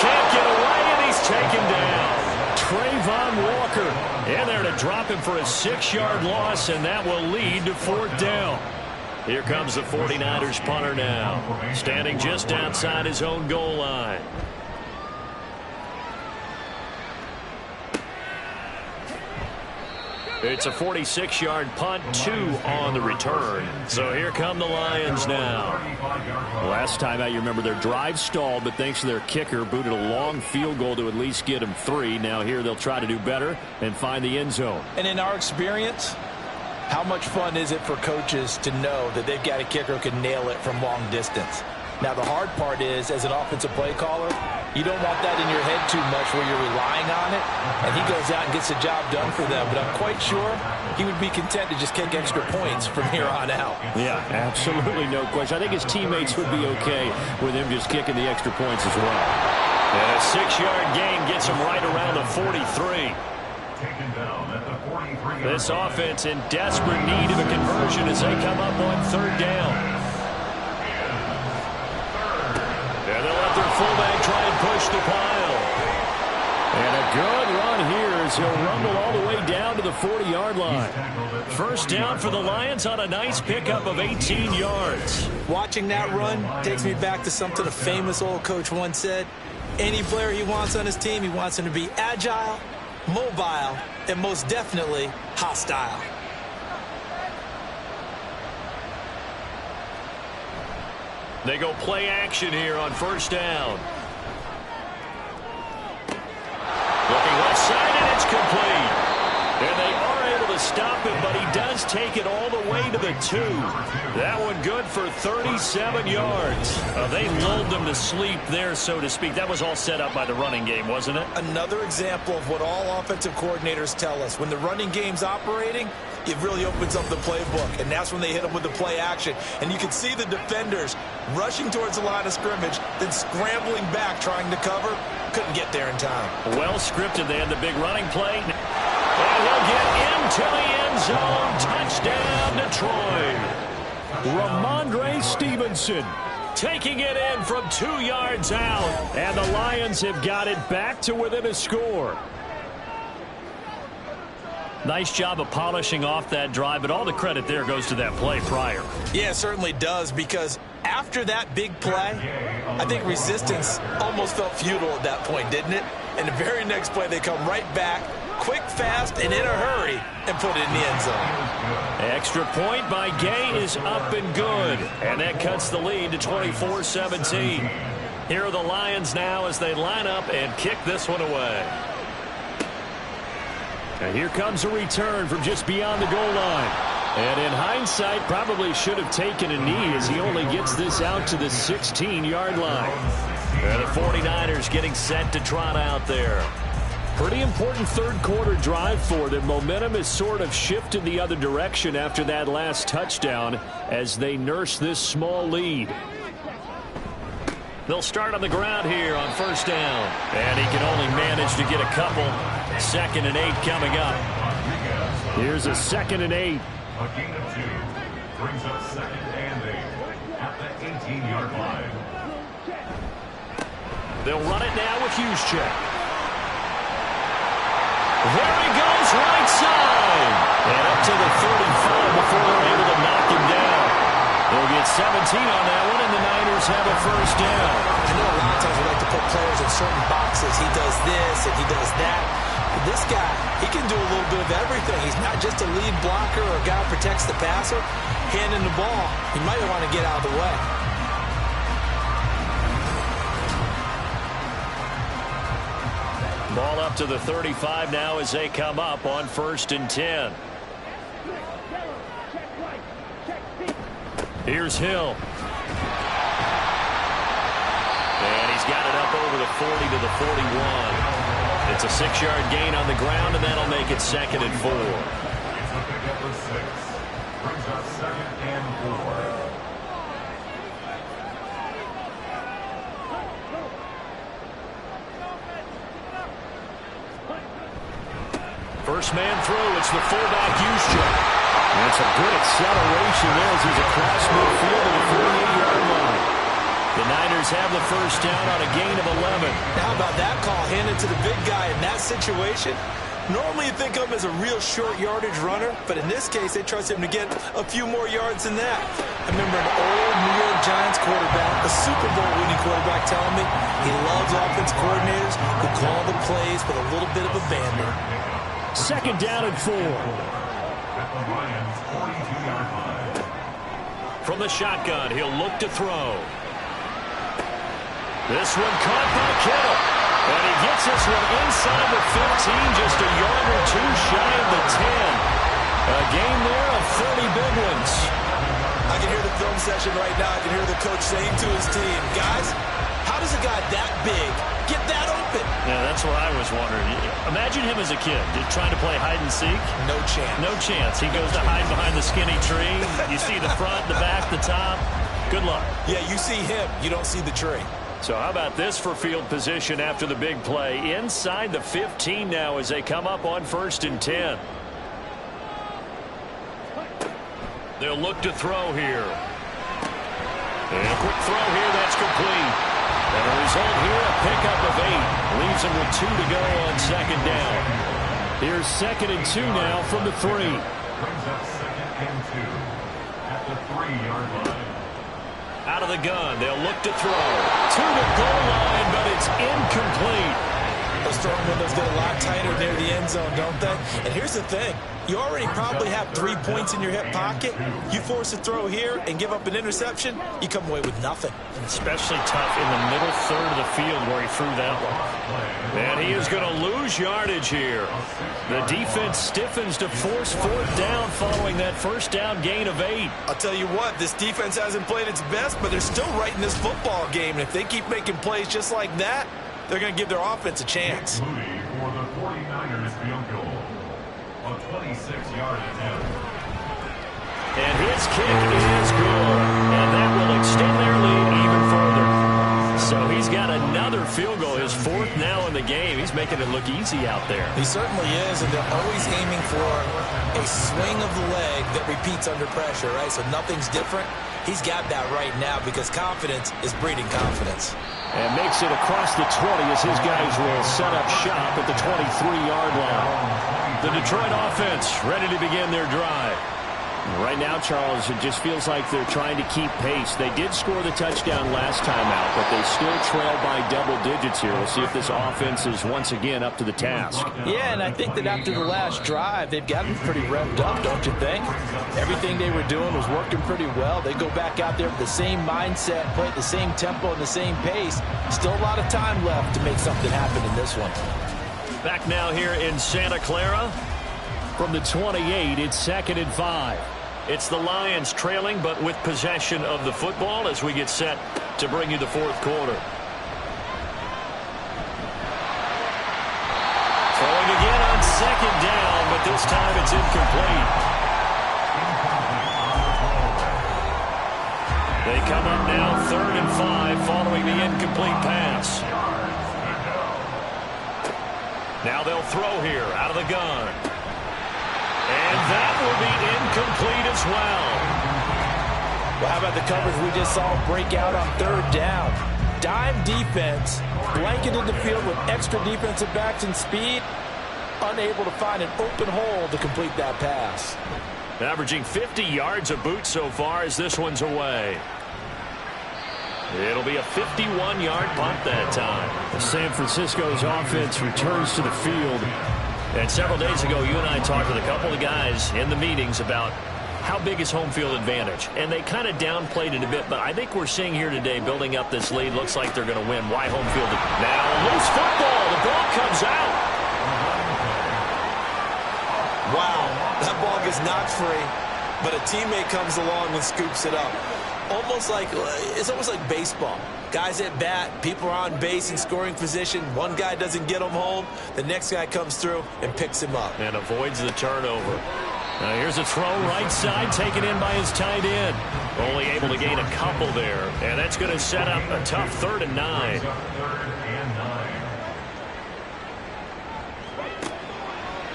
Can't get away, and he's taken down. Trayvon Walker in there to drop him for a 6-yard loss, and that will lead to 4th down. Here comes the 49ers punter now, standing just outside his own goal line. It's a 46-yard punt, 2 on the return. So here come the Lions now. Last time out, you remember their drive stalled, but thanks to their kicker, booted a long field goal to at least get them 3. Now here they'll try to do better and find the end zone. And in our experience, how much fun is it for coaches to know that they've got a kicker who can nail it from long distance? Now, the hard part is, as an offensive play caller, you don't want that in your head too much where you're relying on it, and he goes out and gets the job done for them. But I'm quite sure he would be content to just kick extra points from here on out. Yeah, absolutely no question. I think his teammates would be okay with him just kicking the extra points as well. And a 6-yard gain gets him right around the 43. This offense in desperate need of a conversion as they come up on 3rd down. And they'll let their fullback try and push the pile. And a good run here as he'll rumble all the way down to the 40-yard line. First down for the Lions on a nice pickup of 18 yards. Watching that run takes me back to something a famous old coach once said. Any player he wants on his team, he wants him to be agile, mobile, and most definitely hostile. They go play action here on 1st down. Looking left side, and it's complete. And they are able to stop him, but he does take it all the way to the 2. That one good for 37 yards. They lulled them to sleep there, so to speak. That was all set up by the running game, wasn't it? Another example of what all offensive coordinators tell us. When the running game's operating, it really opens up the playbook, and that's when they hit them with the play action. And you can see the defenders rushing towards the line of scrimmage, then scrambling back trying to cover. Couldn't get there in time. Well scripted. They had the big running play. And he'll get into the end zone. Touchdown, Detroit. Ramondre Stevenson taking it in from 2 yards out. And the Lions have got it back to within a score. Nice job of polishing off that drive, but all the credit there goes to that play prior. Yeah, it certainly does, because after that big play, I think resistance almost felt futile at that point, didn't it? And the very next play, they come right back, quick, fast, and in a hurry, and put it in the end zone. Extra point by Gay is up and good. And that cuts the lead to 24-17. Here are the Lions now as they line up and kick this one away. And here comes a return from just beyond the goal line. And in hindsight, probably should have taken a knee as he only gets this out to the 16-yard line. And the 49ers getting set to trot out there. Pretty important third-quarter drive for them. Momentum has sort of shifted the other direction after that last touchdown as they nurse this small lead. They'll start on the ground here on first down. And he can only manage to get a couple. 2nd and 8 coming up. Here's a 2nd and 8. A gain of 2 brings up 2nd and 8 at the 18-yard line. They'll run it now with Juszczyk. There he goes, right side. And up to the 35 before they're able to knock him down. They'll get 17 on that one, and the Niners have a first down. I know a lot of times we like to put players in certain boxes. He does this and he does that. But this guy, he can do a little bit of everything. He's not just a lead blocker or a guy who protects the passer. Handing the ball, he might want to get out of the way. Ball up to the 35 now as they come up on 1st and 10. Here's Hill. And he's got it up over the 40 to the 41. It's a 6-yard gain on the ground, and that'll make it 2nd and 4. It's a pickup of 6. Brings up 2nd and 4. First man through, it's the fullback Juszczyk. And some good acceleration there as he's across midfield to the 48-yard line. The Niners have the first down on a gain of 11. How about that call handed to the big guy in that situation? Normally you think of him as a real short yardage runner, but in this case they trust him to get a few more yards than that. I remember an old New York Giants quarterback, a Super Bowl winning quarterback, telling me he loves offense coordinators who call the plays with a little bit of abandon. 2nd down and 4. At the Lions' 42-yard line. From the shotgun, he'll look to throw. This one caught by Kittle. And he gets this one inside the 15, just a yard or two shy of the 10. A gain there of 30 big ones. I can hear the film session right now. I can hear the coach saying to his team, guys, how does a guy that big get that open? Yeah, that's what I was wondering. Imagine him as a kid trying to play hide and seek. No chance. No chance. He goes to hide behind the skinny tree. You see the front, the back, the top. Good luck. Yeah, you see him. You don't see the tree. So how about this for field position after the big play? Inside the 15 now as they come up on 1st and 10. They'll look to throw here. And a quick throw here, that's complete. And the result here, a pickup of 8. Leaves them with 2 to go on 2nd down. Here's 2nd and 2 now from the 3. Brings up 2nd and 2 at the 3-yard line. Out of the gun, they'll look to throw. To the goal line, but it's incomplete. Those throwing windows get a lot tighter near the end zone, don't they? And here's the thing. You already probably have 3 points in your hip pocket. You force a throw here and give up an interception, you come away with nothing. Especially tough in the middle third of the field where he threw that one. And he is going to lose yardage here. The defense stiffens to force 4th down following that first down gain of 8. I'll tell you what, this defense hasn't played its best, but they're still right in this football game. And if they keep making plays just like that, they're going to give their offense a chance. Moody for the 49ers field goal. A 26-yard attempt. And his kick is good. And that will extend their lead even further. So he's got another field goal, his 4th now in the game. He's making it look easy out there. He certainly is, and they're always aiming for a swing of the leg that repeats under pressure, right? So nothing's different. He's got that right now because confidence is breeding confidence. And makes it across the 20 as his guys will set up shop at the 23-yard line. The Detroit offense ready to begin their drive. Right now, Charles, it just feels like they're trying to keep pace. They did score the touchdown last time out, but they still trail by double digits here. We'll see if this offense is once again up to the task. Yeah, and I think that after the last drive, they've gotten pretty revved up, don't you think? Everything they were doing was working pretty well. They go back out there with the same mindset, play at the same tempo and the same pace. Still a lot of time left to make something happen in this one. Back now here in Santa Clara. From the 28, it's 2nd and 5. It's the Lions trailing, but with possession of the football as we get set to bring you the fourth quarter. Throwing again on 2nd down, but this time it's incomplete. They come up now 3rd and 5 following the incomplete pass. Now they'll throw here out of the gun. And that will be incomplete as well. Well, how about the coverage we just saw break out on 3rd down? Dime defense, blanketed the field with extra defensive backs and speed, unable to find an open hole to complete that pass. Averaging 50 yards a boot so far as this one's away. It'll be a 51-yard punt that time. San Francisco's offense returns to the field. And several days ago, you and I talked with a couple of guys in the meetings about how big is home field advantage. And they kind of downplayed it a bit, but I think we're seeing here today, building up this lead, looks like they're going to win. Why home field? Now, loose football. The ball comes out. Wow, that ball gets knocked free, but a teammate comes along and scoops it up. It's almost like baseball. Guys at bat, people are on base in scoring position. One guy doesn't get him home. The next guy comes through and picks him up. And avoids the turnover. Now here's a throw right side, taken in by his tight end. Only able to gain a couple there. And that's going to set up a tough 3rd and 9.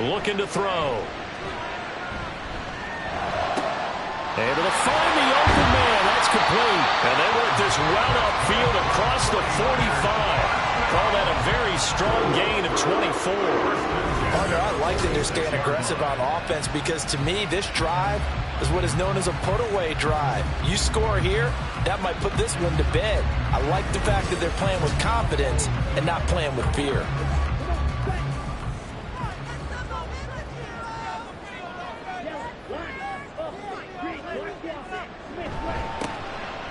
Looking to throw. Able to find the open man. That's complete. And they work this well upfield across the 45. Call that a very strong gain of 24. Partner, I like that they're staying aggressive on offense because to me, this drive is what is known as a put-away drive. You score here, that might put this one to bed. I like the fact that they're playing with confidence and not playing with fear.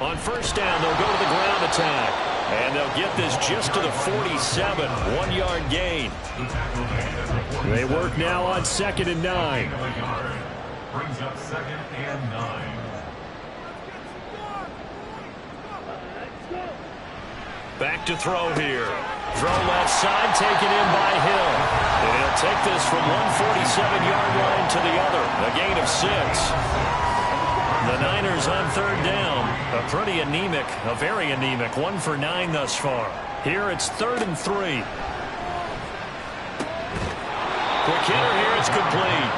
On 1st down, they'll go to the ground attack. And they'll get this just to the 47. 1-yard gain. They work now on 2nd and 9. Brings up 2nd and 9. Back to throw here. Throw left side, taken in by Hill. And he'll take this from 147-yard line to the other. A gain of 6. The Niners on 3rd down. A pretty anemic, a very anemic 1 for 9 thus far. Here it's 3rd and 3. Quick hitter here, it's complete.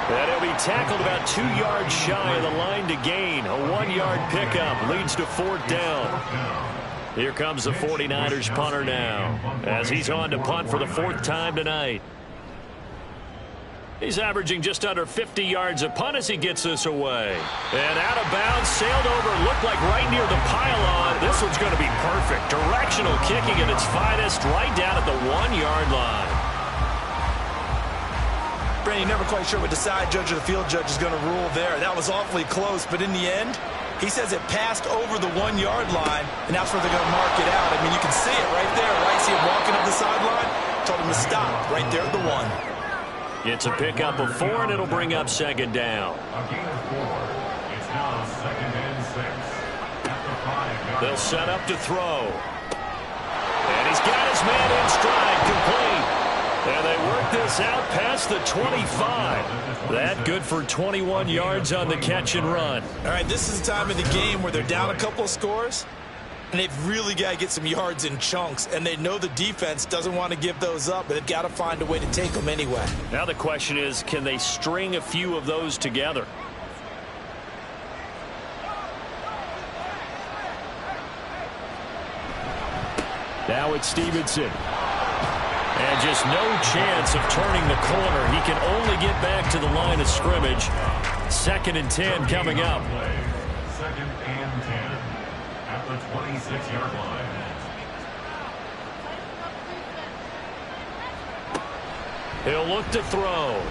And he'll be tackled about 2 yards shy of the line to gain. A 1-yard pickup leads to 4th down. Here comes the 49ers punter now as he's on to punt for the 4th time tonight. He's averaging just under 50 yards a punt as he gets this away. And out of bounds, sailed over, looked like right near the pylon. This one's going to be perfect. Directional kicking at its finest, right down at the 1-yard line. Brandon, you're never quite sure what the side judge or the field judge is going to rule there. That was awfully close, but in the end, he says it passed over the 1-yard line, and that's where they're going to mark it out. I mean, you can see it right there, right? See him walking up the sideline? Told him to stop right there at the 1. It's a pickup of 4, and it'll bring up 2nd down. A gain of 4. It's now 2nd and 6. At the 5-yard. They'll set up to throw. And he's got his man in stride, complete. And they work this out past the 25. That good for 21 yards on the catch and run. All right, this is the time of the game where they're down a couple of scores, and they've really got to get some yards in chunks, and they know the defense doesn't want to give those up, but they've got to find a way to take them anyway. Now the question is, can they string a few of those together? Now it's Stevenson. And just no chance of turning the corner. He can only get back to the line of scrimmage. 2nd and 10 coming up. 2nd and 10 at the 26-yard line. He'll look to throw.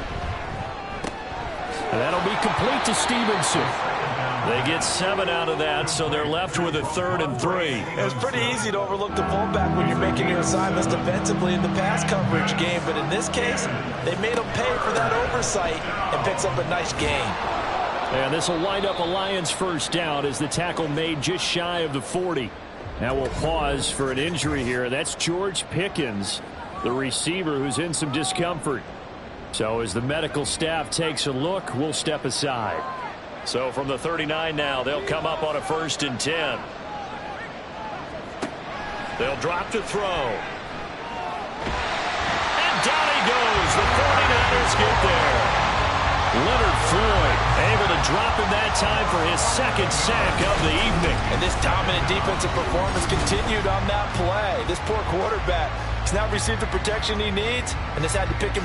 And that'll be complete to Stevenson. They get 7 out of that, so they're left with a 3rd and 3. It's pretty easy to overlook the fullback when you're making your assignments defensively in the pass coverage game, but in this case, they made him pay for that oversight and picks up a nice gain. And this will wind up a Lions first down as the tackle made just shy of the 40. Now we'll pause for an injury here. That's George Pickens, the receiver who's in some discomfort. So as the medical staff takes a look, we'll step aside. So from the 39 now, they'll come up on a 1st and 10. They'll drop to throw. And down he goes. The 49ers get there. Leonard Floyd able to drop him that time for his 2nd sack of the evening. And this dominant defensive performance continued on that play. This poor quarterback has not received the protection he needs, and has had to pick him